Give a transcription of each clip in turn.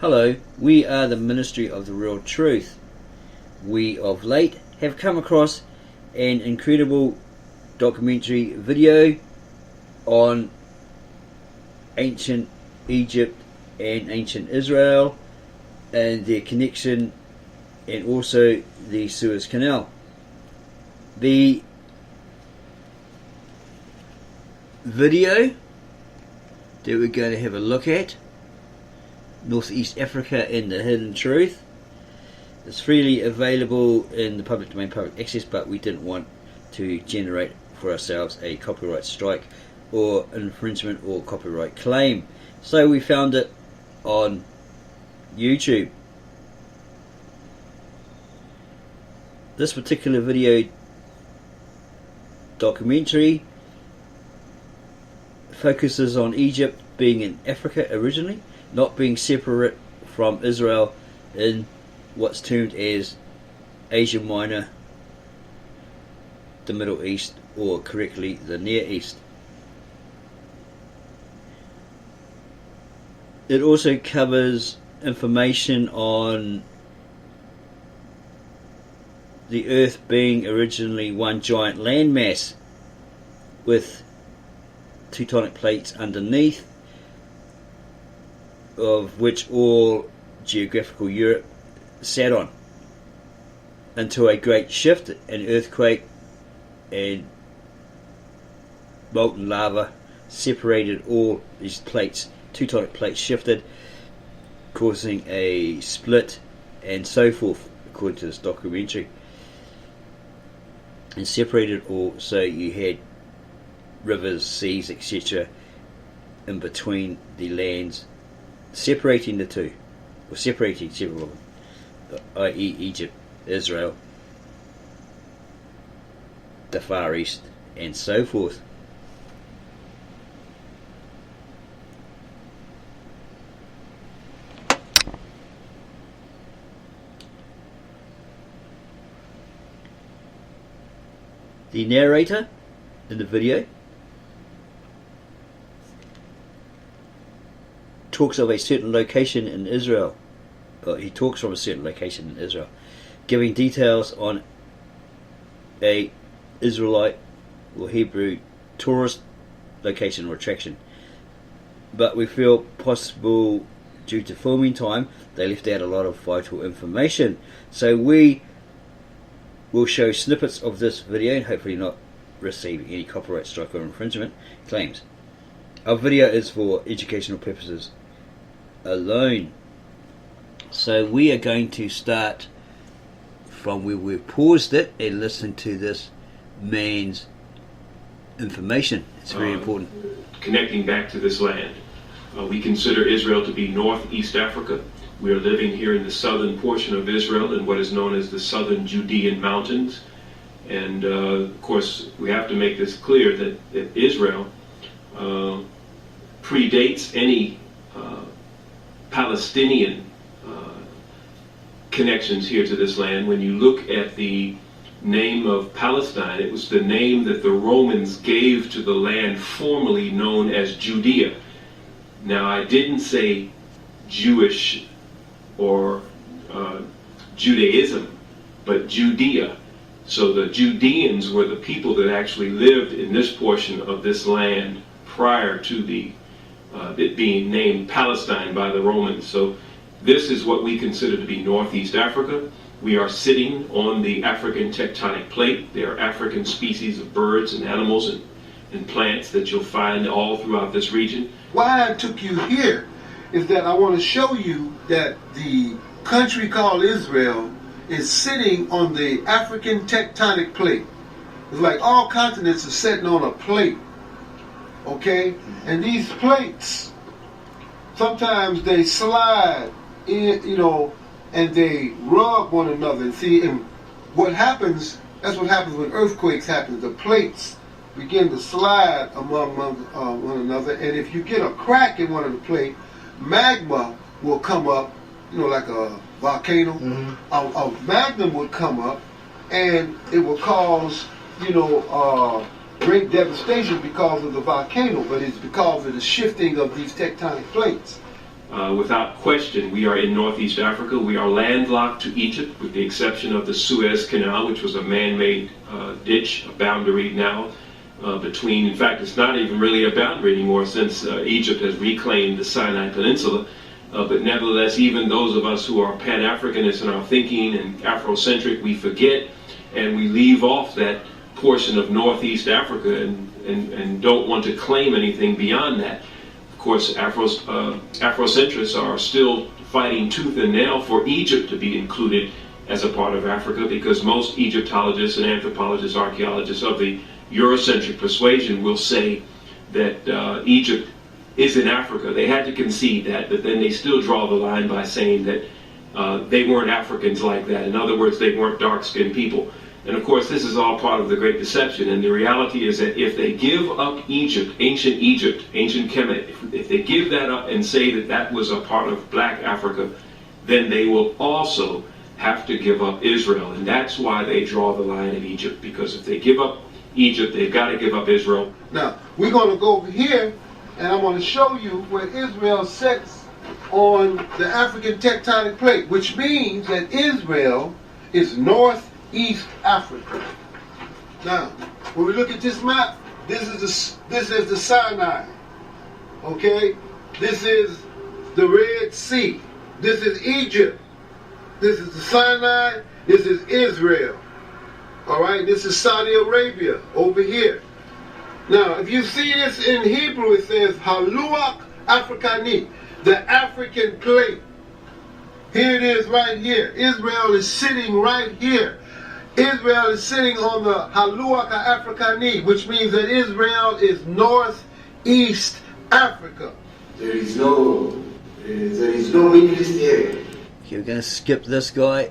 Hello, we are the Ministry of the Real Truth. We of late have come across an incredible documentary video on ancient Egypt and ancient Israel and their connection, and also the Suez Canal. The video that we're going to have a look at, Northeast Africa and the Hidden Truth, is freely available in the public domain, public access, but we didn't want to generate for ourselves a copyright strike or infringement or copyright claim, so we found it on YouTube. This particular video documentary focuses on Egypt being in Africa originally, not being separate from Israel in what's termed as Asia Minor, the Middle East, or correctly the Near East. It also covers information on the Earth being originally one giant landmass with tectonic plates underneath, of which all geographical Europe sat on, until a great shift, an earthquake and molten lava separated all these plates. Tectonic plates shifted, causing a split and so forth, according to this documentary, and separated all, so you had rivers, seas, etc. in between the lands, separating the two, or separating several of them, i.e. Egypt, Israel, the Far East, and so forth. The narrator in the video talks of a certain location in Israel. He talks from a certain location in Israel, giving details on a Israelite or Hebrew tourist location or attraction. But we feel possible, due to filming time, they left out a lot of vital information. So we will show snippets of this video and hopefully not receive any copyright strike or infringement claims. Our video is for educational purposes alone. So we are going to start from where we paused it and listen to this man's information. It's very important. Connecting back to this land, we consider Israel to be Northeast Africa. We are living here in the southern portion of Israel in what is known as the southern Judean mountains. And of course, we have to make this clear that Israel predates any Palestinian connections here to this land. When you look at the name of Palestine, it was the name that the Romans gave to the land formerly known as Judea. Now, I didn't say Jewish or Judaism, but Judea. So the Judeans were the people that actually lived in this portion of this land prior to it being named Palestine by the Romans. So this is what we consider to be Northeast Africa. We are sitting on the African tectonic plate. There are African species of birds and animals and plants that you'll find all throughout this region. Why I took you here is that I want to show you that the country called Israel is sitting on the African tectonic plate. It's like all continents are sitting on a plate, okay? And these plates, sometimes they slide in, and they rub one another. And see, and what happens, that's what happens when earthquakes happen. The plates begin to slide among one another, and if you get a crack in one of the plates, magma will come up, like a volcano. A magma would come up, and it will cause, great devastation because of the volcano, but it's because of the shifting of these tectonic plates. Without question, we are in Northeast Africa. We are landlocked to Egypt, with the exception of the Suez Canal, which was a man-made ditch, a boundary now between, in fact, it's not even really a boundary anymore since Egypt has reclaimed the Sinai Peninsula. But nevertheless, even those of us who are Pan-Africanists in our thinking and Afrocentric, we forget and we leave off that portion of Northeast Africa and don't want to claim anything beyond that. Of course, Afrocentrists are still fighting tooth and nail for Egypt to be included as a part of Africa, because most Egyptologists and anthropologists, archaeologists of the Eurocentric persuasion will say that Egypt is in Africa. They had to concede that, but then they still draw the line by saying that they weren't Africans like that. In other words, they weren't dark-skinned people. And of course, this is all part of the Great Deception. And the reality is that if they give up Egypt, ancient Kemet, if they give that up and say that that was a part of black Africa, then they will also have to give up Israel. And that's why they draw the line at Egypt, because if they give up Egypt, they've got to give up Israel. Now, we're going to go over here, and I'm going to show you where Israel sits on the African tectonic plate, which means that Israel is northeast Africa. Now, when we look at this map, this is the Sinai. Okay? This is the Red Sea. This is Egypt. This is the Sinai. This is Israel. All right? This is Saudi Arabia over here. Now, if you see this in Hebrew, it says Haluach Afrikani, the African plate. Here it is right here. Israel is sitting right here. Israel is sitting on the Haluach Afrikani, which means that Israel is northeast Africa. There is no Middle East area. Okay, we're going to skip this guy.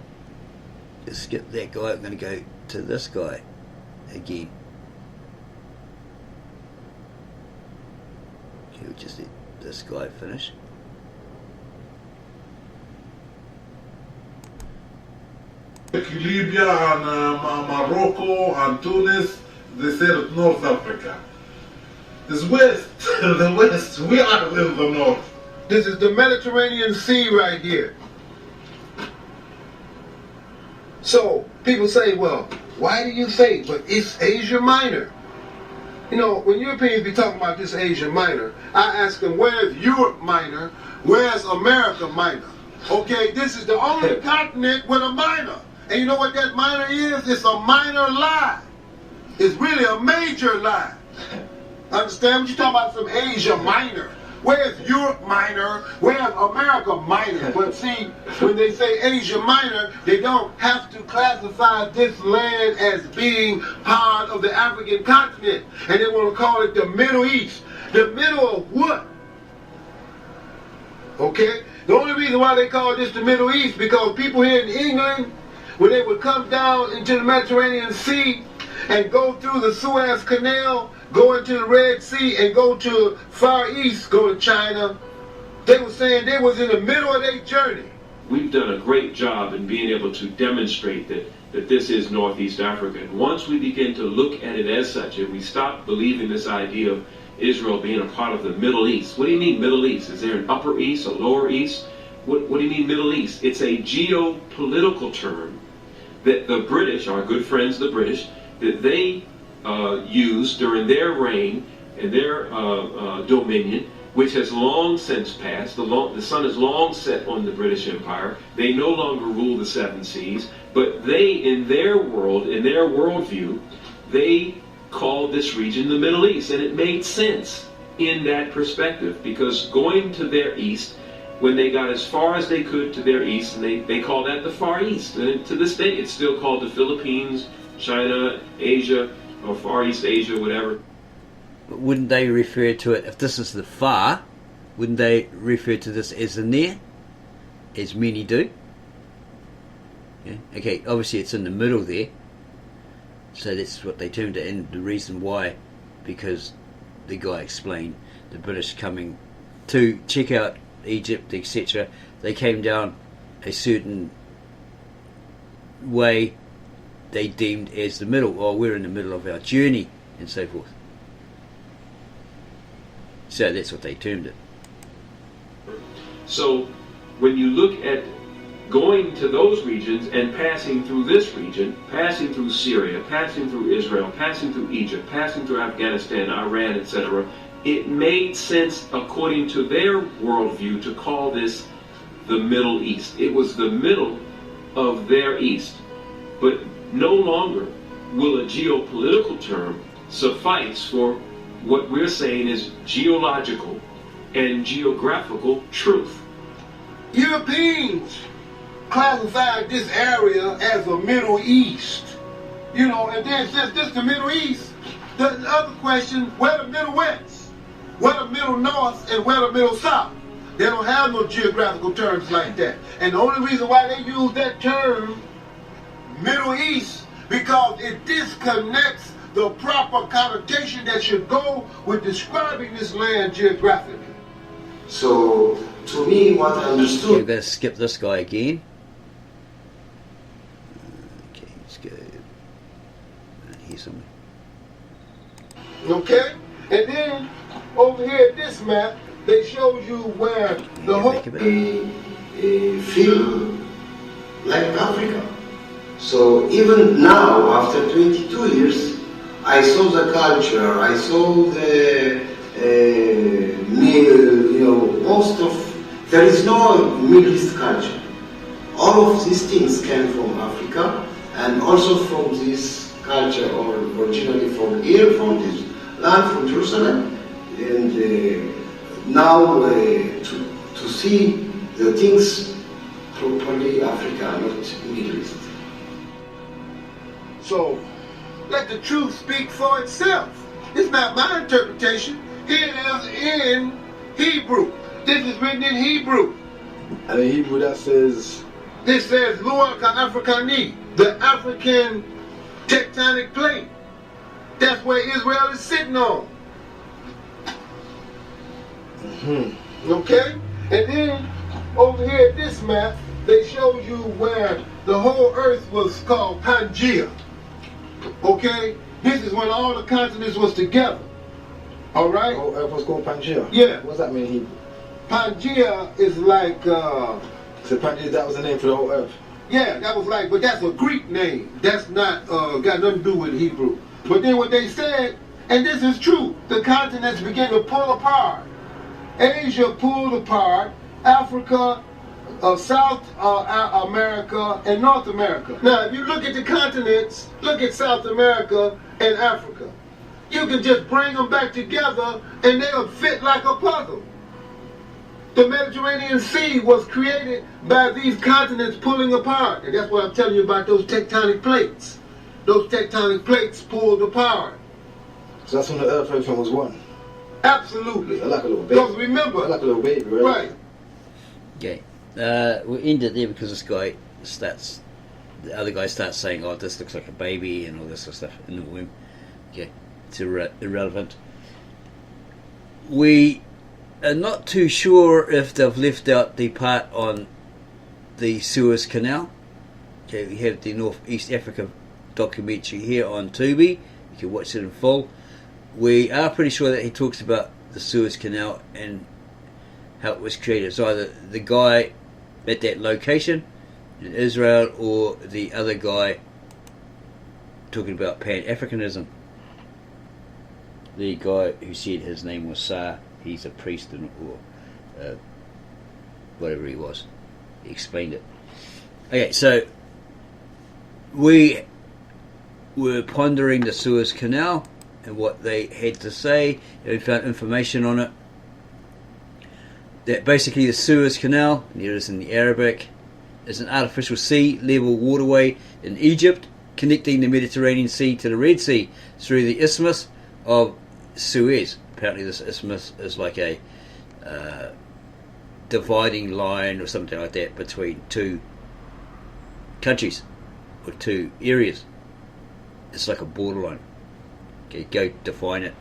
Skip that guy. I'm going to go to this guy again. Okay, we'll just let this guy finish. Libya and Morocco and Tunis, they said North Africa. It's west, the west. We are in the north. This is the Mediterranean Sea right here. So people say, well, why do you say, but it's Asia Minor? You know, when Europeans be talking about this Asia Minor, I ask them, where's Europe Minor? Where's America Minor? Okay, this is the only continent with a minor. And you know what that minor is? It's a minor lie. It's really a major lie. Understand? What you talking about, some Asia Minor? Where's Europe Minor? Where's America Minor? But see, when they say Asia Minor, they don't have to classify this land as being part of the African continent. And they want to call it the Middle East. The middle of what? Okay? The only reason why they call this the Middle East, because people here in England, when they would come down into the Mediterranean Sea and go through the Suez Canal, go into the Red Sea and go to Far East, go to China, they were saying they was in the middle of their journey. We've done a great job in being able to demonstrate that this is Northeast Africa. And once we begin to look at it as such, and we stop believing this idea of Israel being a part of the Middle East. What do you mean Middle East? Is there an Upper East, a Lower East? What do you mean Middle East? It's a geopolitical term that the British, our good friends the British, that they used during their reign and their dominion, which has long since passed. The sun is long set on the British Empire. They no longer rule the seven seas, but they, in their world, in their worldview, they called this region the Middle East, and it made sense in that perspective, because going to their east, when they got as far as they could to their east, and they call that the Far East. And to this day, it's still called the Philippines, China, Asia, or Far East Asia, whatever. But wouldn't they refer to it, if this is the far, wouldn't they refer to this as the near, as many do? Yeah. Okay, obviously it's in the middle there, so that's what they termed it, and the reason why, because the guy explained the British coming to check out Egypt, etc. They came down a certain way they deemed as the middle, or we're in the middle of our journey, and so forth. So that's what they termed it. So when you look at going to those regions and passing through this region, passing through Syria, passing through Israel, passing through Egypt, passing through Afghanistan, Iran, etc., it made sense according to their worldview to call this the Middle East. It was the middle of their East. But no longer will a geopolitical term suffice for what we're saying is geological and geographical truth. Europeans classified this area as the Middle East. You know, and then since this the Middle East, the other question, where the Middle West? Where the Middle North and where the Middle South? They don't have no geographical terms like that. And the only reason why they use that term, Middle East, because it disconnects the proper connotation that should go with describing this land geographically. So, to me, what I Okay, understood. we're going to skip this guy again. Okay, let's go. Here's something. Okay? And then, over here at this map, they show you where the whole... Feel like Africa. So even now, after 22 years, I saw the culture, I saw the most of, there is no Middle East culture. All of these things came from Africa and also from this culture, or originally from here, from this land, from Jerusalem. And now to see the things properly Africa, not Middle East. So, let the truth speak for itself. It's not my interpretation. It is in Hebrew. This is written in Hebrew. And in Hebrew that says... This says Luaka Afrikani, the African tectonic plate. That's where Israel is sitting on. Okay? And then, over here at this map, they show you where the whole earth was called Pangea. Okay? This is when all the continents was together. Alright? The whole earth was called Pangea? Yeah. What does that mean in Hebrew? Pangea is like, So Pangea, that was the name for the whole earth? yeah, that was like, but that's a Greek name. That's not, got nothing to do with Hebrew. But then what they said, and this is true, the continents began to pull apart. Asia pulled apart, Africa, South America, and North America. Now, if you look at the continents, look at South America and Africa. You can just bring them back together and they'll fit like a puzzle. The Mediterranean Sea was created by these continents pulling apart. And that's what I'm telling you about those tectonic plates. Those tectonic plates pulled apart. So that's when the earth, everything was one? Absolutely. Like a little baby. Because remember, Like a little baby, right? right. Okay. We'll end it there because this guy starts, the other guy starts saying, oh, this looks like a baby and all this sort of stuff in the womb. Okay. It's irrelevant. We are not too sure if they've left out the part on the Suez Canal. Okay, we have the North East Africa documentary here on Tubi. You can watch it in full. We are pretty sure that he talks about the Suez Canal and how it was created. It's either the guy at that location in Israel or the other guy talking about Pan-Africanism. The guy who said his name was Sar, he's a priest or whatever he was. He explained it. Okay, so we were pondering the Suez Canal and what they had to say, and we found information on it. That basically the Suez Canal, and here it is in the Arabic, is an artificial sea level waterway in Egypt connecting the Mediterranean Sea to the Red Sea through the Isthmus of Suez. Apparently this isthmus is like a dividing line or something like that between two countries or two areas. It's like a borderline. Okay, go define it.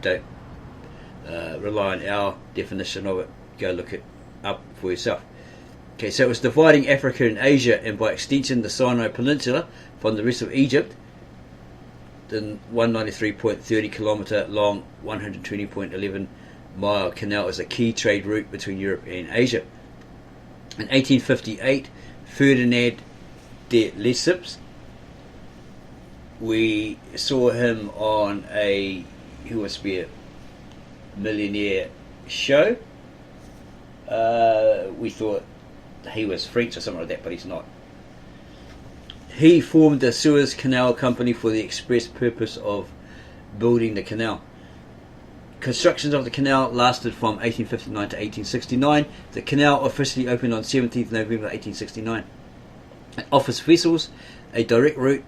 Don't rely on our definition of it. Go look it up for yourself. Okay, so it was dividing Africa and Asia, and by extension the Sinai Peninsula from the rest of Egypt. The 193.30 kilometre long, 120.11 mile canal is a key trade route between Europe and Asia. In 1858, Ferdinand de Lesseps, we saw him on a Who Wants to Be a Millionaire show. We thought he was French or something like that, but he's not. He formed the Suez Canal Company for the express purpose of building the canal. Construction of the canal lasted from 1859 to 1869. The canal officially opened on 17th November 1869. It offers vessels a direct route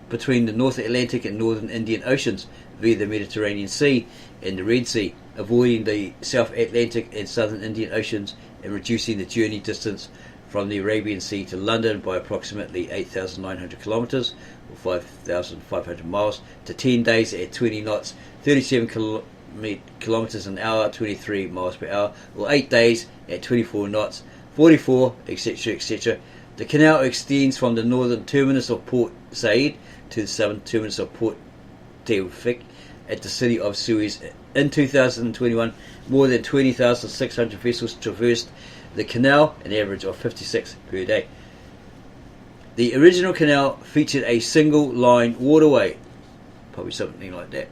between the North Atlantic and Northern Indian Oceans via the Mediterranean Sea and the Red Sea, avoiding the South Atlantic and Southern Indian Oceans and reducing the journey distance from the Arabian Sea to London by approximately 8,900 kilometres or 5,500 miles to 10 days at 20 knots, 37 kilometres an hour, 23 miles per hour, or 8 days at 24 knots, 44, etc., etc. The canal extends from the northern terminus of Port Said to the southern terminus of Port Tawfiq at the city of Suez. In 2021, more than 20,600 vessels traversed the canal, an average of 56 per day. The original canal featured a single line waterway, probably something like that,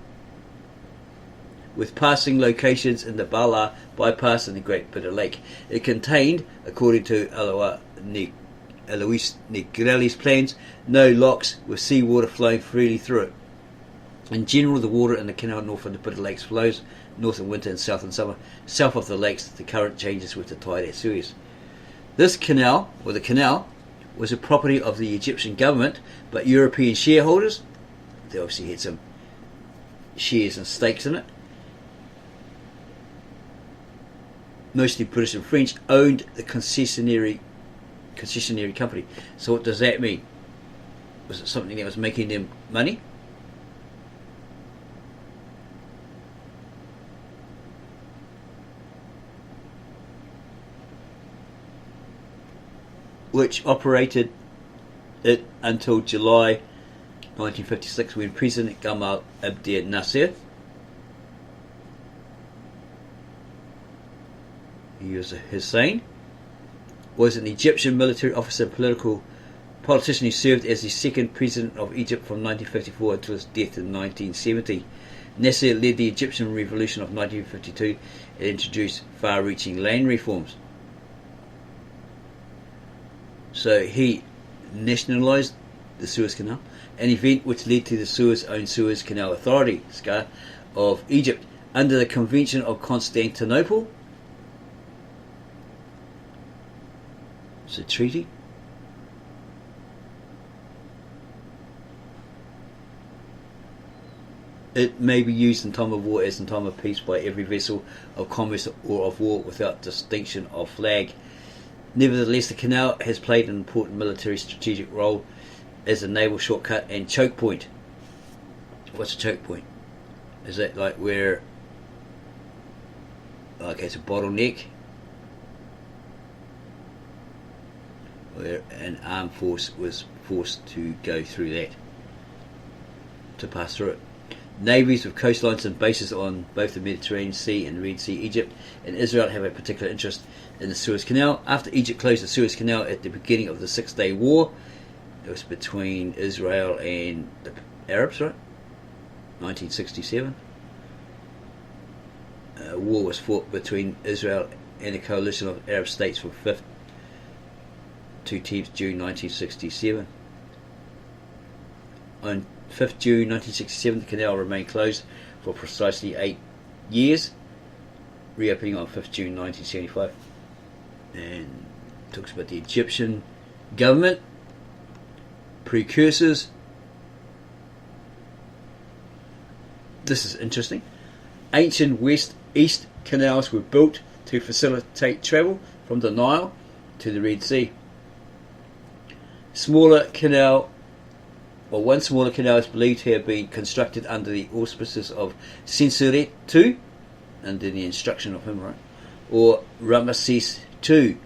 with passing locations in the Bala bypass and the Great Bitter Lake. It contained, according to Alois Negrelli's plans, no locks with seawater flowing freely through it. In general, the water in the canal north of the Bitter Lakes flows north in winter and south in summer. South of the lakes, the current changes with the tide at Suez. This canal, or the canal, was a property of the Egyptian government, but European shareholders, they obviously had some shares and stakes in it, mostly British and French, owned the concessionary company. So what does that mean? Was it something that was making them money? Which operated it until July 1956, when President Gamal Abdel Nasser, he was a Hussein, was an Egyptian military officer and politician who served as the second president of Egypt from 1954 until his death in 1970. Nasser led the Egyptian Revolution of 1952 and introduced far-reaching land reforms. So he nationalised the Suez Canal, an event which led to the Suez-owned Suez Canal Authority, SCA, of Egypt, under the Convention of Constantinople. It's a treaty. It may be used in time of war as in time of peace by every vessel of commerce or of war without distinction of flag. Nevertheless, the canal has played an important military strategic role as a naval shortcut and choke point. What's a choke point? Is that like where, okay, it's a bottleneck where an armed force was forced to go through that, to pass through it. Navies with coastlines and bases on both the Mediterranean Sea and Red Sea, Egypt and Israel have a particular interest in the Suez Canal. After Egypt closed the Suez Canal at the beginning of the 6-Day War, it was between Israel and the Arabs, right? 1967. War was fought between Israel and a coalition of Arab states for 2 June 1967. On 5th June 1967, the canal remained closed for precisely 8 years, reopening on 5th June 1975. And talks about the Egyptian government, precursors. This is interesting. Ancient west-east canals were built to facilitate travel from the Nile to the Red Sea. One smaller canal is believed to have been constructed under the auspices of Senusret II, under the instruction of him, right? Or Ramesses II.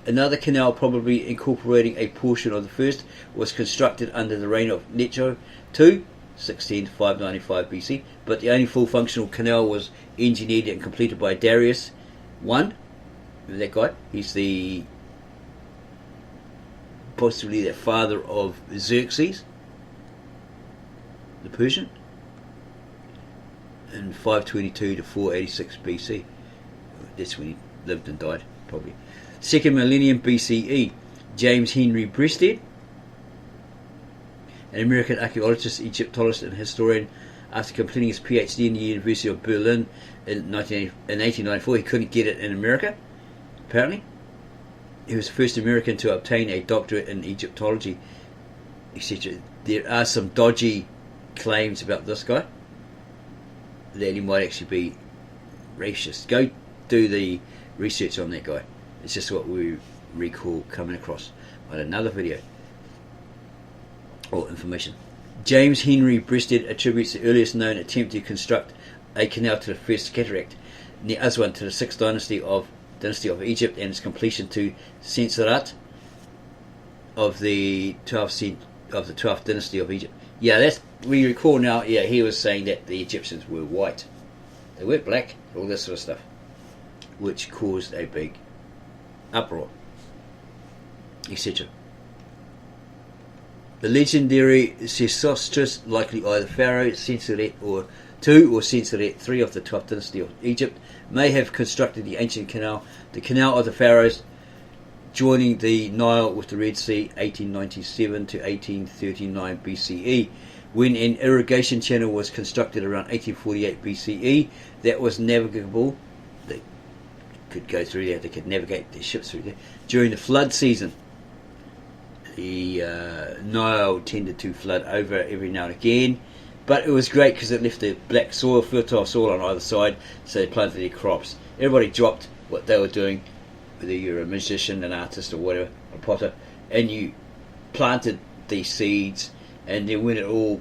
Another canal, probably incorporating a portion of the first, was constructed under the reign of Necho II, 16 to 595 BC, but the only full functional canal was engineered and completed by Darius I. Remember that guy? He's the possibly the father of Xerxes, the Persian, in 522 to 486 BC. That's when he lived and died, probably. Second millennium BCE, James Henry Breasted, an American archaeologist, Egyptologist and historian. After completing his PhD in the University of Berlin in 1894, he couldn't get it in America, apparently. He was the first American to obtain a doctorate in Egyptology, etc. There are some dodgy claims about this guy, that he might actually be racist. Go do the research on that guy. It's just what we recall coming across on another video or information. James Henry Breasted attributes the earliest known attempt to construct a canal to the first cataract near Aswan to the 6th dynasty of Egypt, and its completion to Senserat of the 12th dynasty of Egypt. Yeah, that's, we recall now. Yeah, he was saying that the Egyptians were white, they weren't black, all this sort of stuff, which caused a big uproar, etc. The legendary Sesostris, likely either Pharaoh Senseret II or Senseret III of the 12th dynasty of Egypt, may have constructed the ancient canal, the Canal of the Pharaohs, joining the Nile with the Red Sea, 1897 to 1839 BCE. When an irrigation channel was constructed around 1848 BCE, that was navigable. They could go through there, they could navigate their ships through there. During the flood season, the Nile tended to flood over every now and again, but it was great because it left the black soil, fertile soil on either side, so they planted their crops. Everybody dropped what they were doing, whether you're a musician, an artist or whatever, a potter, and you planted these seeds, and then when it all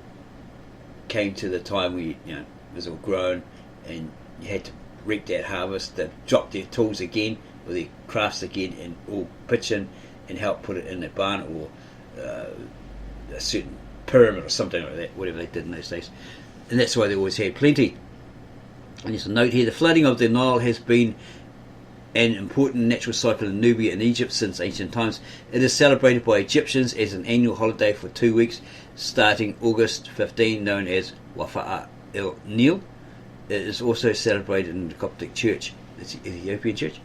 came to the time where it was all grown and you had to reap that harvest, they dropped their tools again or their crafts again and all pitch in and help put it in a barn or a certain pyramid or something like that, whatever they did in those days. And that's why they always had plenty. And there's a note here: the flooding of the Nile has been an important natural cycle in Nubia and Egypt since ancient times. It is celebrated by Egyptians as an annual holiday for 2 weeks, starting August 15, known as Wafa el-Nil. It is also celebrated in the Coptic Church, the Ethiopian Church.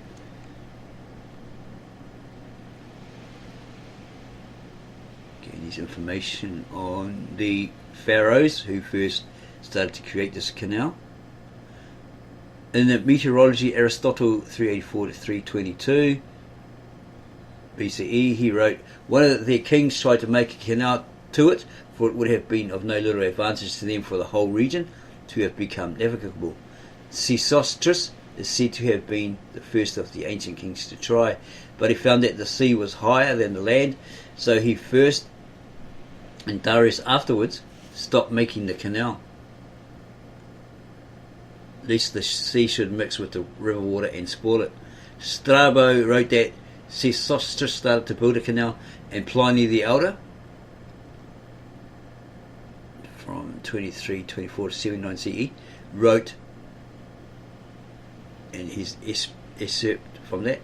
There's information on the pharaohs who first started to create this canal. In the Meteorology, Aristotle 384 to 322 BCE, he wrote, one of their kings tried to make a canal to it, for it would have been of no little advantage to them for the whole region to have become navigable. Sesostris is said to have been the first of the ancient kings to try, but he found that the sea was higher than the land, so he first, and Darius afterwards, stopped making the canal, lest the sea should mix with the river water and spoil it. Strabo wrote that Sesostris started to build a canal, and Pliny the Elder, from 2324 to 79 CE, wrote, and his excerpt from that,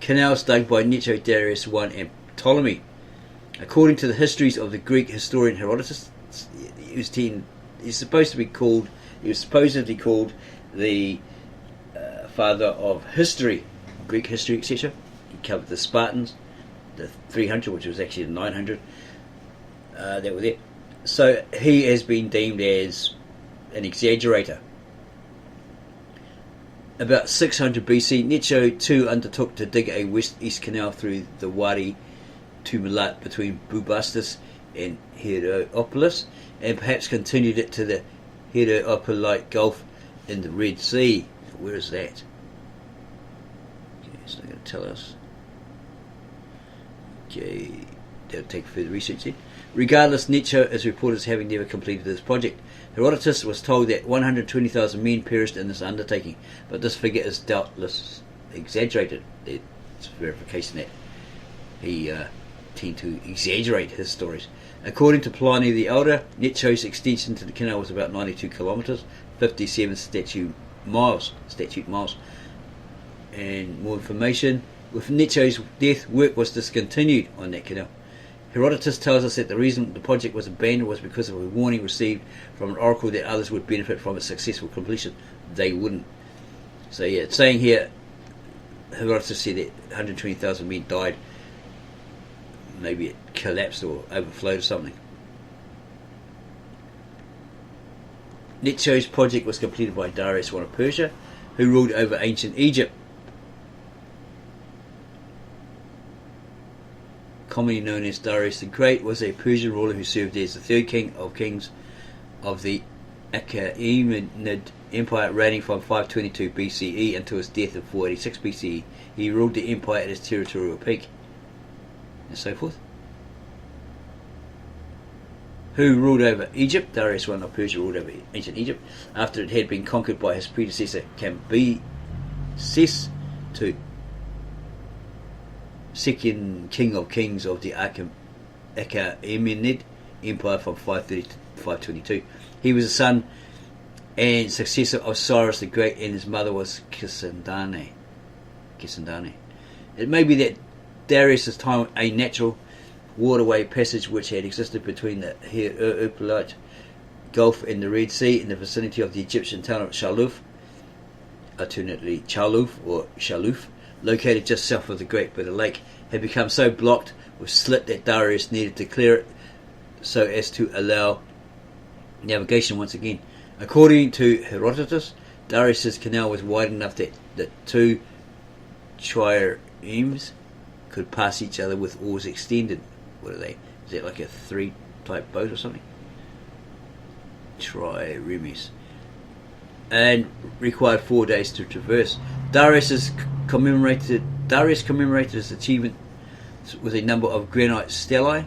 canals dug by Necho, Darius I and Ptolemy. According to the histories of the Greek historian Herodotus, he was supposedly called the father of history, Greek history, etc. He covered the Spartans, the 300, which was actually the 900 that were there. So he has been deemed as an exaggerator. About 600 BC, Necho too undertook to dig a west-east canal through the Wadi Tumilat between Bubastis and Heliopolis, and perhaps continued it to the Heliopolite Gulf in the Red Sea. Where is that? Okay, it's not going to tell us. Okay, that'll take further research then. Regardless, Necho is reported as having never completed this project. Herodotus was told that 120,000 men perished in this undertaking, but this figure is doubtless exaggerated. There's verification that he tend to exaggerate his stories. According to Pliny the Elder, Necho's extension to the canal was about 92 kilometres, 57 statute miles. And more information: With Necho's death, work was discontinued on that canal. Herodotus tells us that the reason the project was abandoned was because of a warning received from an oracle that others would benefit from its successful completion. They wouldn't. So yeah, it's saying here, Herodotus said that 120,000 men died. Maybe it collapsed or overflowed or something. Necho's project was completed by Darius I of Persia, who ruled over ancient Egypt. Commonly known as Darius the Great, was a Persian ruler who served as the third king of kings of the Achaemenid Empire, reigning from 522 BCE until his death in 486 BCE. He ruled the empire at its territorial peak, and so forth. Who ruled over Egypt? Darius I of Persia ruled over ancient Egypt after it had been conquered by his predecessor Cambyses II, second king of kings of the Achaemenid Empire from 530 to 522. He was the son and successor of Cyrus the Great, and his mother was Kisandane. It may be that Darius' time a natural waterway passage which had existed between the Euphrates Gulf and the Red Sea in the vicinity of the Egyptian town of Shaluf, alternately Chaluf or Shaluf, located just south of the Great Bitter Lake, had become so blocked with slit that Darius needed to clear it so as to allow navigation once again. According to Herodotus, Darius' canal was wide enough that the two triremes could pass each other with oars extended. What are they? Is that like a 3 type boat or something? Triremes. And required 4 days to traverse. Darius commemorated his achievement with a number of granite stelae.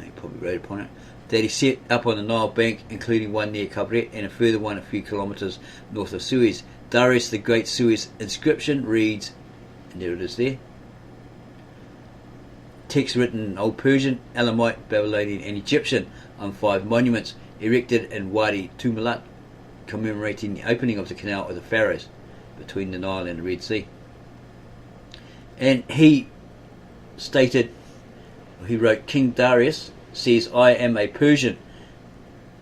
He probably wrote upon it. That he set up on the Nile bank, including one near Kabret and a further one a few kilometres north of Suez. Darius the Great Suez inscription reads, and there it is there. Text written in Old Persian, Elamite, Babylonian and Egyptian on 5 monuments erected in Wadi Tumilat, commemorating the opening of the canal of the Pharaohs between the Nile and the Red Sea. And he wrote, King Darius says, I am a Persian.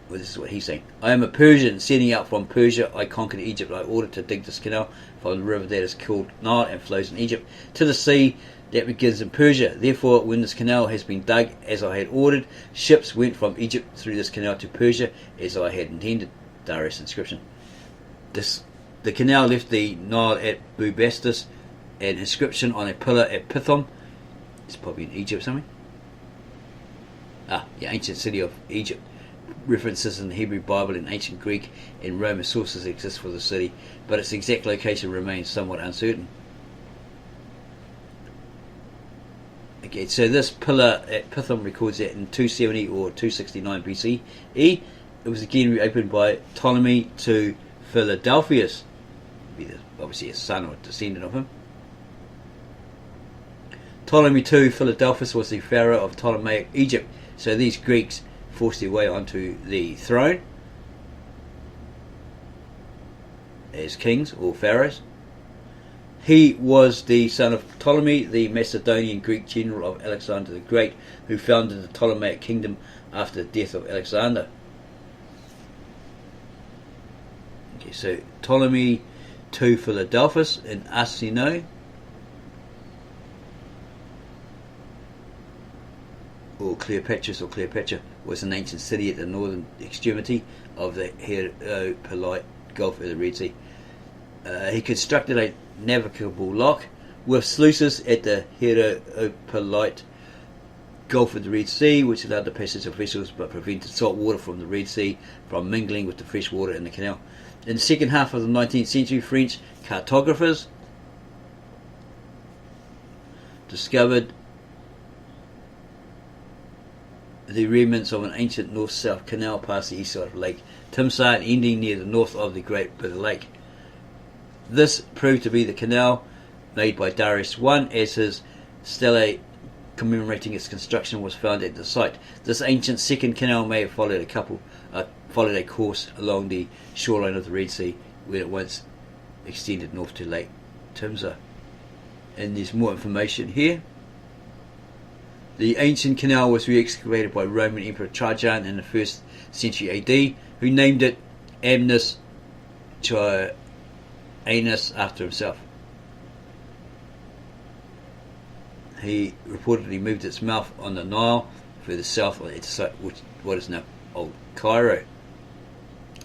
Well, this is what he's saying. I am a Persian setting out from Persia. I conquered Egypt. I ordered to dig this canal from the river that is called Nile and flows in Egypt to the sea that begins in Persia. Therefore, when this canal has been dug as I had ordered, ships went from Egypt through this canal to Persia as I had intended. Darius inscription. The canal left the Nile at Bubastis, an inscription on a pillar at Pithom. It's probably in Egypt somewhere. The ancient city of Egypt. References in the Hebrew Bible and ancient Greek and Roman sources exist for the city, but its exact location remains somewhat uncertain. Okay, so this pillar at Pithom records that in 270 or 269 BCE, it was again reopened by Ptolemy to Philadelphus, obviously a son or a descendant of him. Ptolemy II Philadelphus was the pharaoh of Ptolemaic Egypt, so these Greeks forced their way onto the throne as kings or pharaohs. He was the son of Ptolemy, the Macedonian Greek general of Alexander the Great, who founded the Ptolemaic kingdom after the death of Alexander. Okay, so Ptolemy II Philadelphus in Arsinoe, or Cleopatra, was an ancient city at the northern extremity of the Heliopolite Gulf of the Red Sea. He constructed a navigable lock with sluices at the Heliopolite Gulf of the Red Sea, which allowed the passage of vessels but prevented salt water from the Red Sea from mingling with the fresh water in the canal. In the second half of the 19th century, French cartographers discovered the remnants of an ancient north-south canal past the east side of Lake Timsah, ending near the north of the Great Bitter Lake. This proved to be the canal made by Darius I, as his stele commemorating its construction was found at the site. This ancient second canal may have followed a course along the shoreline of the Red Sea, where it once extended north to Lake Timza. And there's more information here. The ancient canal was re-excavated by Roman Emperor Trajan in the 1st century AD, who named it Amnus Chianus after himself. He reportedly moved its mouth on the Nile further south on its site, what is now Old Cairo.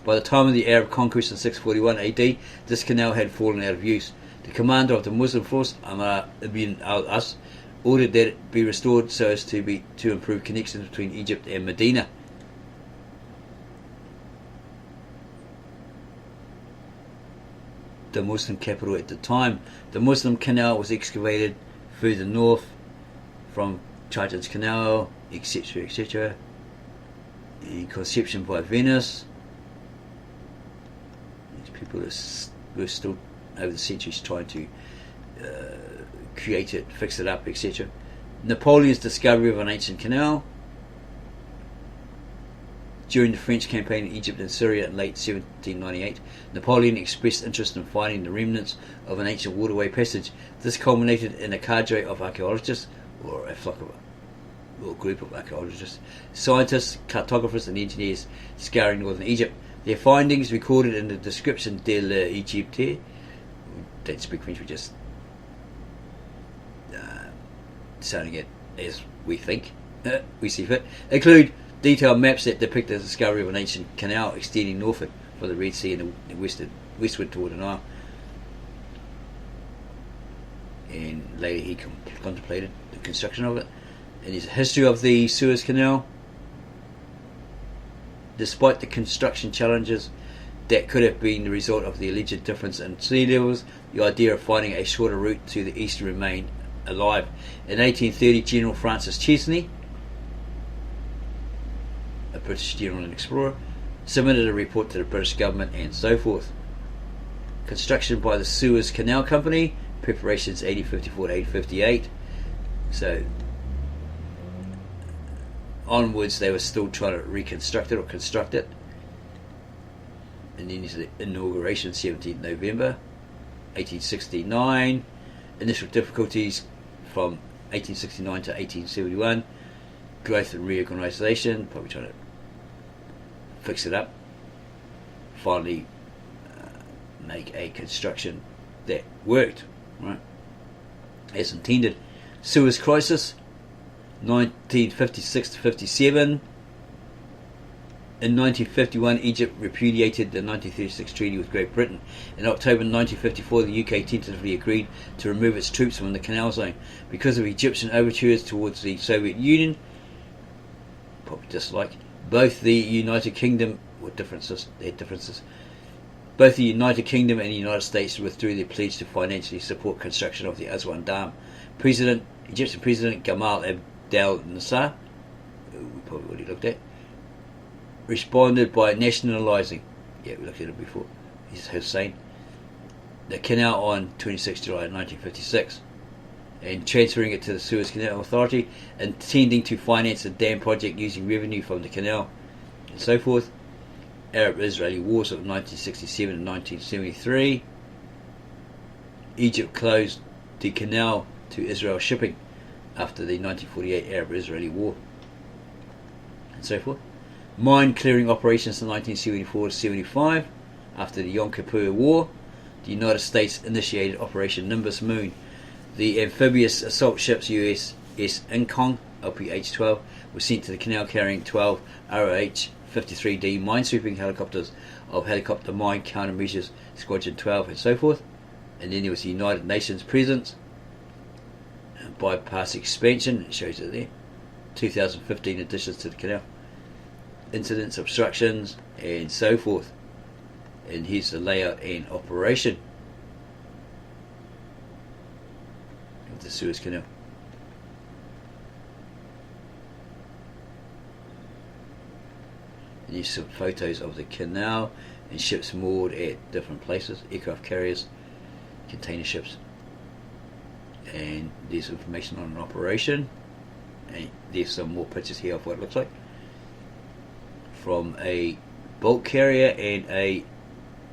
By the time of the Arab conquest in 641 AD, this canal had fallen out of use. The commander of the Muslim force, Amr ibn al-As, ordered that it be restored so as to improve connections between Egypt and Medina. The Muslim capital at the time. The Muslim canal was excavated further north from Trajan's Canal, etc., etc. In conception by Venice. These people were still over the centuries trying to create it, fix it up, etc. Napoleon's discovery of an ancient canal. During the French campaign in Egypt and Syria in late 1798, Napoleon expressed interest in finding the remnants of an ancient waterway passage. This culminated in a cadre of archaeologists, or a flock of, or group of archaeologists, scientists, cartographers and engineers scouring northern Egypt. Their findings, recorded in the description de l'Egypte, don't speak French, we're just sounding it as we think, we see fit, include detailed maps that depict the discovery of an ancient canal extending northward from the Red Sea and westward toward the Nile. And later he contemplated the construction of it. And there's a history of the Suez Canal. Despite the construction challenges that could have been the result of the alleged difference in sea levels, the idea of finding a shorter route to the east remained alive. In 1830, General Francis Chesney, a British general and explorer, submitted a report to the British government and so forth. Construction by the Suez Canal Company, preparations 1854 to 1858. So onwards they were still trying to reconstruct it or construct it. And then there's the inauguration 17th November 1869. Initial difficulties from 1869 to 1871. Growth and reorganisation, probably trying to fix it up. Finally make a construction that worked, right, as intended. Suez Crisis 1956 to 57. In 1951, Egypt repudiated the 1936 treaty with Great Britain. In October 1954, the UK tentatively agreed to remove its troops from the Canal Zone. Because of Egyptian overtures towards the Soviet Union, probably dislike, both the United Kingdom, they had differences, both the United Kingdom and the United States withdrew their pledge to financially support construction of the Aswan Dam. Egyptian President Gamal Abdel Nasser, who we probably already looked at, responded by nationalising, we looked at it before, Hussein, the canal on 26 July 1956 and transferring it to the Suez Canal Authority, intending to finance the dam project using revenue from the canal and so forth. Arab-Israeli Wars of 1967 and 1973. Egypt closed the canal to Israel shipping after the 1948 Arab-Israeli War and so forth. Mine clearing operations from 1974 to 75. After the Yom Kippur War, the United States initiated Operation Nimbus Moon. The amphibious assault ships USS Incong, LPH-12, were sent to the canal carrying 12 ROH-53D minesweeping helicopters of Helicopter Mine Countermeasures Squadron 12 and so forth. And then there was the United Nations presence, bypass expansion, it shows it there, 2015 additions to the canal, incidents, obstructions and so forth. And here's the layout and operation of the Suez Canal. And here's some photos of the canal and ships moored at different places, aircraft carriers, container ships. And there's information on an operation, and there's some more pictures here of what it looks like from a bulk carrier and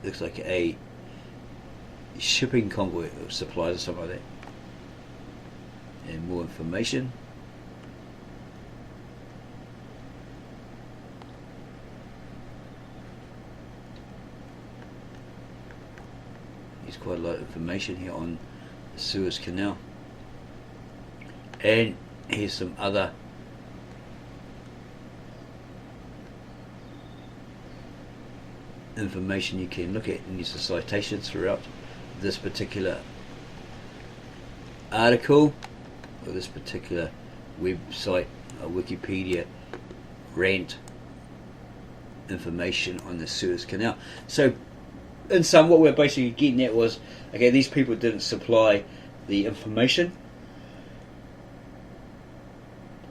looks like a shipping convoy of supplies or something like that. And more information. There's quite a lot of information here on the Suez Canal. And here's some other information you can look at, and use the citations throughout this particular article or this particular website, Wikipedia rant information on the Suez Canal. So in sum, what we're basically getting at was, okay, these people didn't supply the information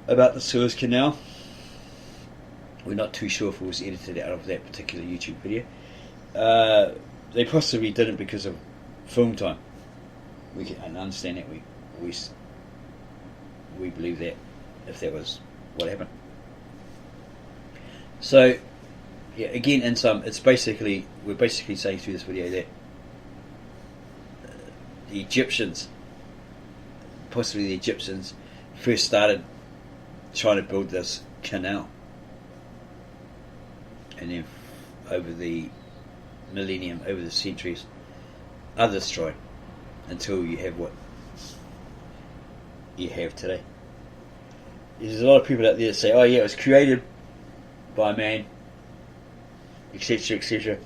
about the Suez Canal. We're not too sure if it was edited out of that particular YouTube video. They possibly didn't because of film time. We can understand that. We believe that if that was what happened. So, yeah, again, in sum, we're basically saying through this video that the Egyptians, possibly the Egyptians, first started trying to build this canal, and then over the millennium, over the centuries, others tried, until you have what you have today. There's a lot of people out there that say, oh yeah, it was created by man, etc, etc.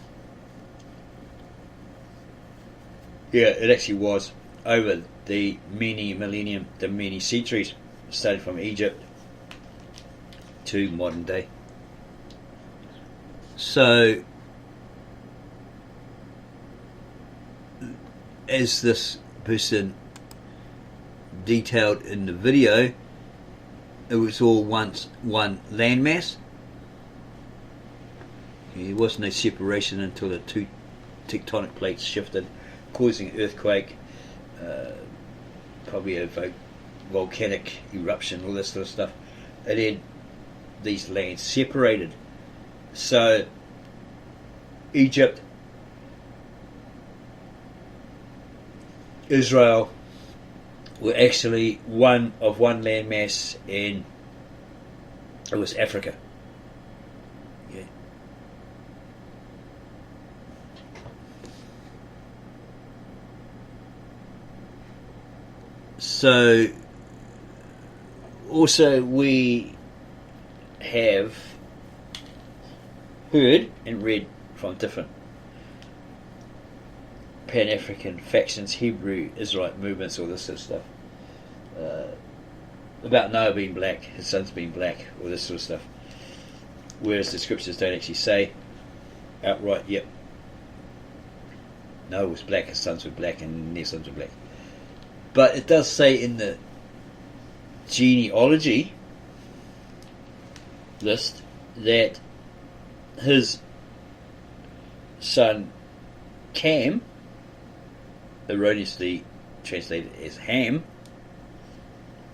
Yeah, it actually was over the many millennium, the many centuries, starting from Egypt to modern day. So, as this person detailed in the video, it was all once one landmass. There was no separation until the two tectonic plates shifted, causing an earthquake, probably a volcanic eruption, all this sort of stuff, and then these lands separated. So Egypt, Israel were actually one landmass, and it was Africa. Yeah. So also we have heard and read from different Pan-African factions, Hebrew Israelite movements, all this sort of stuff, about Noah being black, his sons being black, all this sort of stuff, whereas the scriptures don't actually say outright, yep, Noah was black, his sons were black, and their sons were black. But it does say in the genealogy list that his son Cam, erroneously translated as Ham,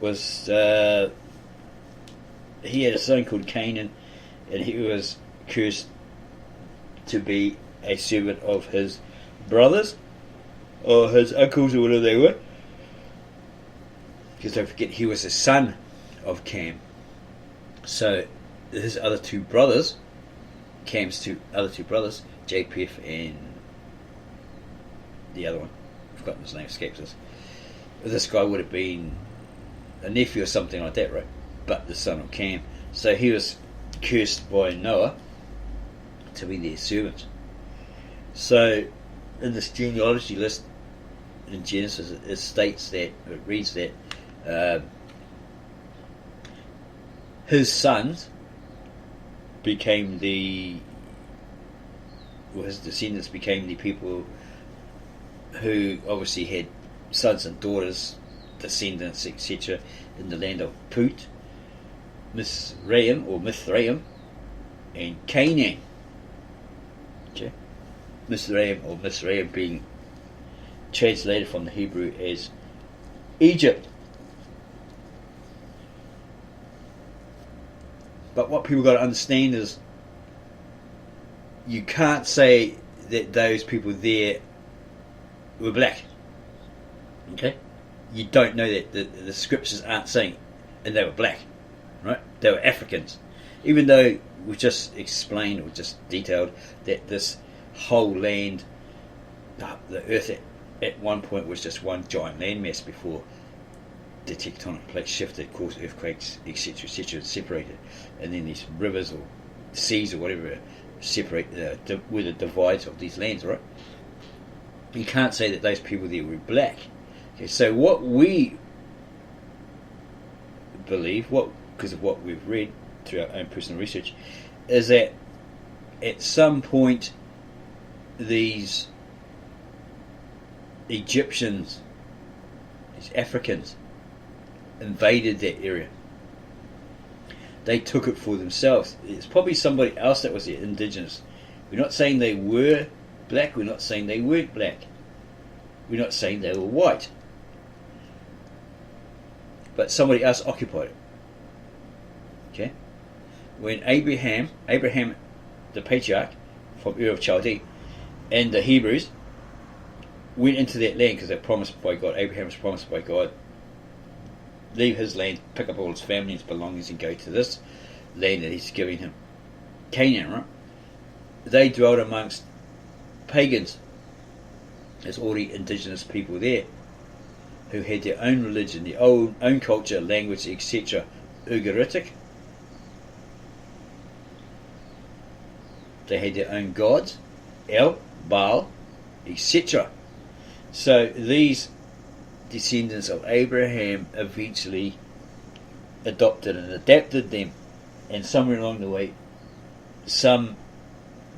was he had a son called Canaan, and he was cursed to be a servant of his brothers or his uncles or whatever they were, because don't forget he was the son of Cam. So his other two brothers, Cam's other two brothers, Japheth and the other one, I've forgotten his name, escapes us. This guy would have been a nephew or something like that, right? But the son of Cam. So he was cursed by Noah to be their servant. So in this genealogy list in Genesis, it states that, it reads that his sons became his descendants became the people who obviously had sons and daughters, descendants, etc., in the land of Put, Mithraim, and Canaan. Okay, Mithraim being translated from the Hebrew as Egypt. But what people got to understand is, you can't say that those people there were black. Okay? You don't know that. The scriptures aren't saying, and they were black, right? They were Africans. Even though we've just explained or just detailed that this whole land, the earth at one point was just one giant landmass before the tectonic plates shifted, caused earthquakes, etc., separated, and then these rivers or seas or whatever separate were the divides of these lands, right? You can't say that those people there were black. Okay, so what we believe, because of what we've read through our own personal research, is that at some point these Egyptians, these Africans, invaded that area. They took it for themselves. It's probably somebody else that was the indigenous. We're not saying they were black, we're not saying they weren't black. We're not saying they were white. But somebody else occupied it. Okay? When Abraham, the patriarch from Ur of Chaldee, and the Hebrews went into that land because they're promised by God, Abraham was promised by God, leave his land, pick up all his family and his belongings and go to this land that he's giving him, Canaan, right? They dwelt amongst pagans. There's already indigenous people there who had their own religion, their own culture, language, etc. Ugaritic. They had their own gods, El, Baal, etc. So these descendants of Abraham eventually adopted and adapted them, and somewhere along the way some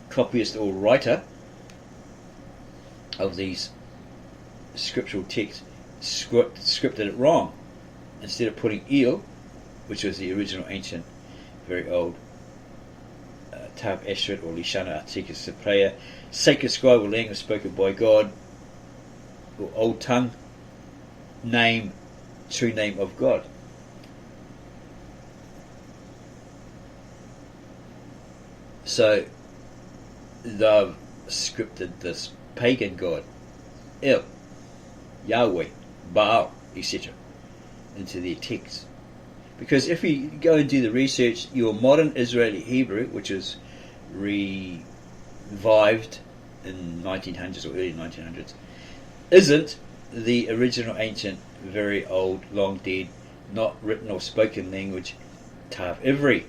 copyist or writer of these scriptural texts scripted it wrong. Instead of putting El, which was the original ancient, very old Tav Ashrit or Lishana Artika Cypraea, sacred scribal language spoken by God, or old tongue, name, true name of God. So they've scripted this pagan god, El, Yahweh, Baal, etc. into their texts. Because if you go and do the research, your modern Israeli Hebrew, which is revived in 1900s or early 1900s, isn't the original ancient, very old, long dead, not written or spoken language Tav Ivri,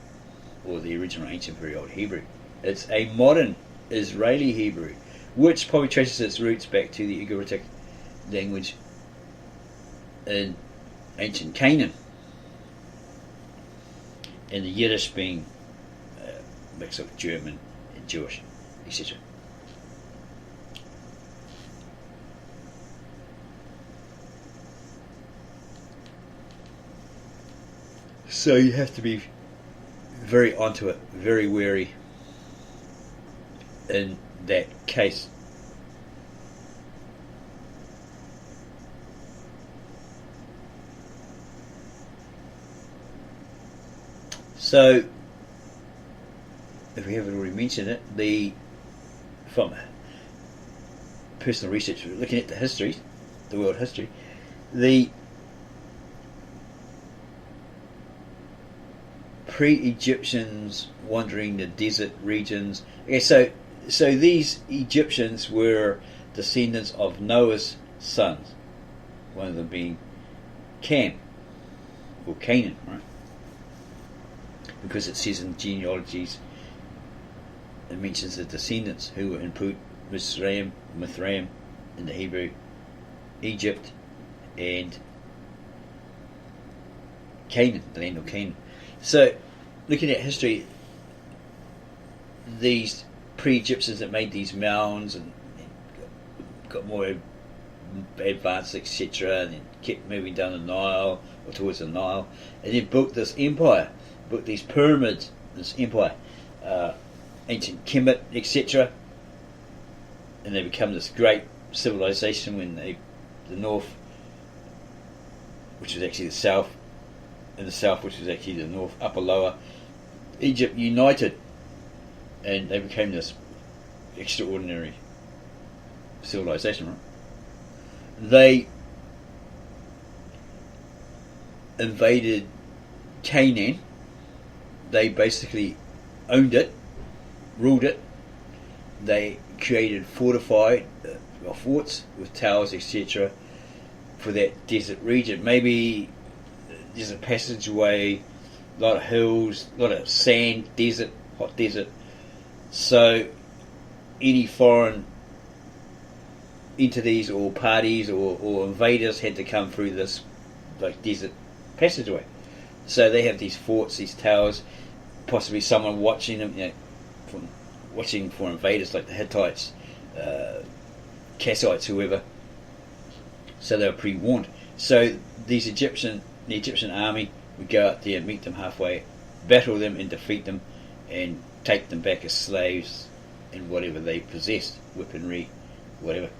or the original ancient, very old Hebrew. It's a modern Israeli Hebrew, which probably traces its roots back to the Ugaritic language in ancient Canaan, and the Yiddish being a mix of German and Jewish, etc. So you have to be very onto it, very wary in that case. So, if we haven't already mentioned it, from personal research, looking at the history, the world history, the pre-Egyptians wandering the desert regions. Okay, so these Egyptians were descendants of Noah's sons, one of them being Cam, or Canaan, right? Because it says in genealogies, it mentions the descendants who were in Mithraim in the Hebrew, Egypt, and Canaan, the land of Canaan. So, looking at history, these pre-Egyptians that made these mounds and got more advanced, etc., and then kept moving down the Nile or towards the Nile, and then built this empire, built these pyramids, this empire, ancient Kemet, etc., and they become this great civilization when the north, which was actually the south, and the south, which was actually the north, upper, lower, Egypt united, and they became this extraordinary civilization, right? they invaded Canaan. They basically owned it, ruled it. They created fortified forts with towers, etc., for that desert region. Maybe there's a passageway, a lot of hills, a lot of sand, desert, hot desert. So any foreign entities or parties or invaders had to come through this like desert passageway. So they have these forts, these towers, possibly someone watching them, watching for invaders like the Hittites, Kassites, whoever. So they were pre-warned. So the Egyptian army would go out there, meet them halfway, battle them and defeat them, and take them back as slaves and whatever they possessed, weaponry, whatever.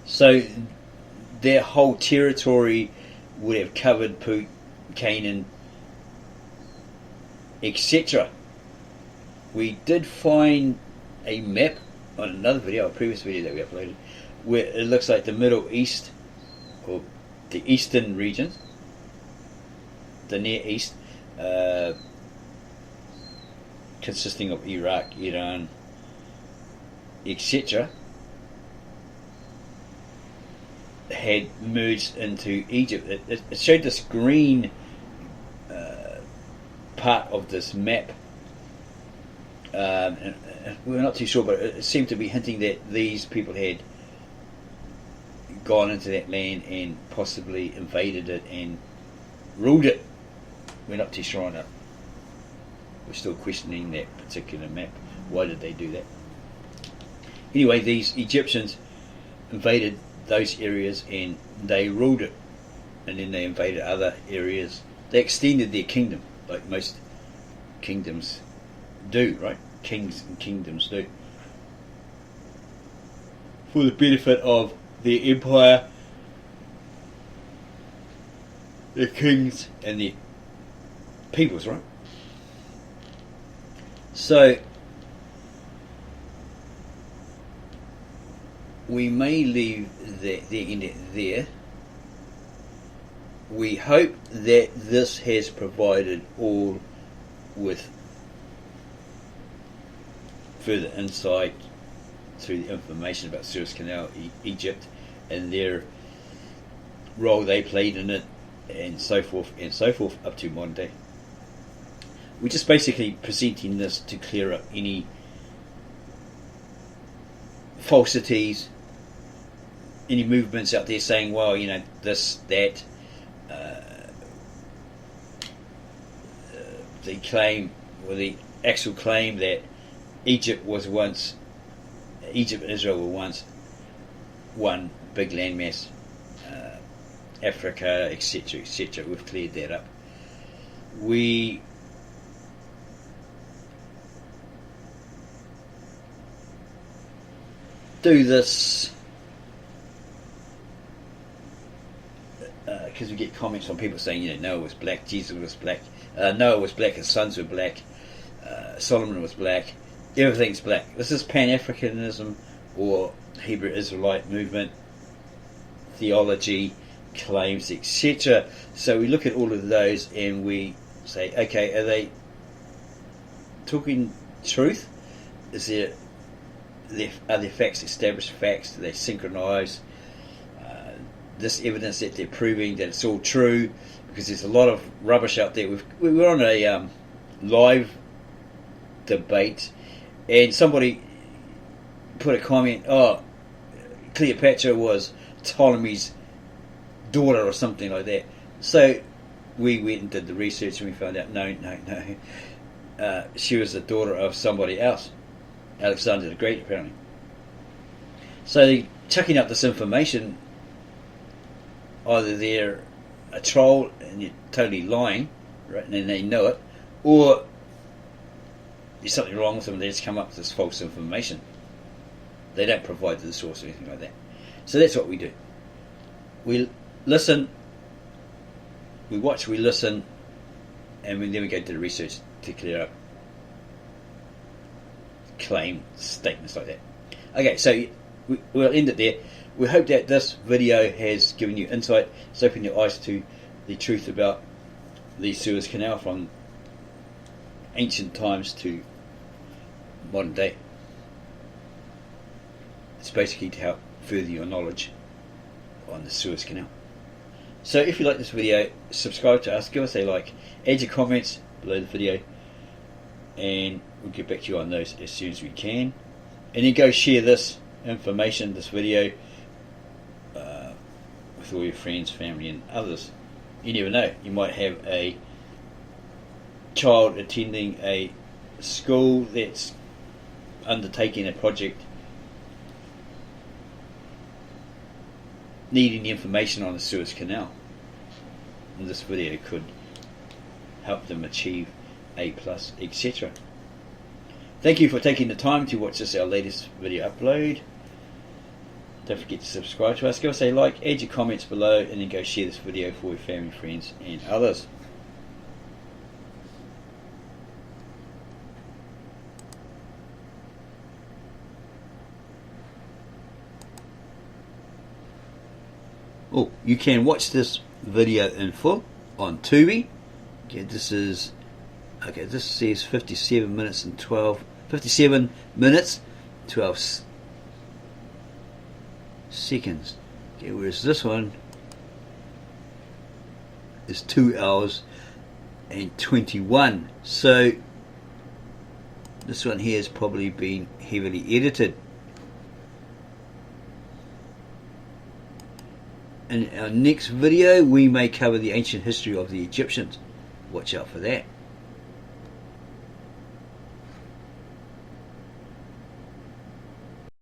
So their whole territory would have covered Put, Canaan, etc. We did find a map on another video, a previous video that we uploaded, where it looks like the Middle East, or the eastern regions, the Near East, consisting of Iraq, Iran, etc., had merged into Egypt. It showed this green part of this map. And we're not too sure, but it seemed to be hinting that these people had gone into that land and possibly invaded it and ruled it. We're not too sure on that. We're still questioning that particular map. Why did they do that? Anyway, these Egyptians invaded those areas and they ruled it, and then they invaded other areas. They extended their kingdom like most kingdoms do, right? Kings and kingdoms do, for the benefit of their empire, their kings and their peoples, right? So we may leave the there. We hope that this has provided all with further insight through the information about Suez Canal, Egypt, and their role they played in it, and so forth, up to modern day. We're just basically presenting this to clear up any falsities, any movements out there saying, well, this, that, the claim, or the actual claim that Egypt and Israel were once one big landmass, Africa, etc., etc. We've cleared that up. We do this because we get comments from people saying, Noah was black, Jesus was black, Noah was black, his sons were black, Solomon was black, everything's black. This is Pan-Africanism or Hebrew Israelite movement theology, claims, etc. So we look at all of those and we say, okay, are they talking truth? Are there facts, established facts? Do they synchronise this evidence that they're proving that it's all true? Because there's a lot of rubbish out there. We were on a live debate, and somebody put a comment, Cleopatra was Ptolemy's daughter or something like that. So we went and did the research and we found out no. She was the daughter of somebody else, Alexander the Great, apparently. So they're chucking up this information. Either they're a troll and you're totally lying, right, and they know it, or there's something wrong with them. They just come up with this false information. They don't provide the source or anything like that. So that's what we do. We listen, we watch, we listen, and then we go to the research to clear up claim statements like that. Okay, so we'll end it there. we hope that this video has given you insight. It's opened your eyes to the truth about the Suez Canal from ancient times to modern day. It's basically to help further your knowledge on the Suez Canal. So if you like this video, subscribe to us, give us a like, add your comments below the video, and we'll get back to you on those as soon as we can. And then go share this information, this video, with all your friends, family and others. You never know, you might have a child attending a school that's undertaking a project needing the information on the Suez Canal, and this video could help them achieve A+, etc. Thank you for taking the time to watch this, our latest video upload. Don't forget to subscribe to us, give us a like, add your comments below, and then go share this video for your family, friends and others. Oh, you can watch this video in full on Tubi. Okay, this says 57 minutes 12 seconds. Okay, whereas this one is 2 hours and 21. So this one here has probably been heavily edited. In our next video we may cover the ancient history of the Egyptians. Watch out for that.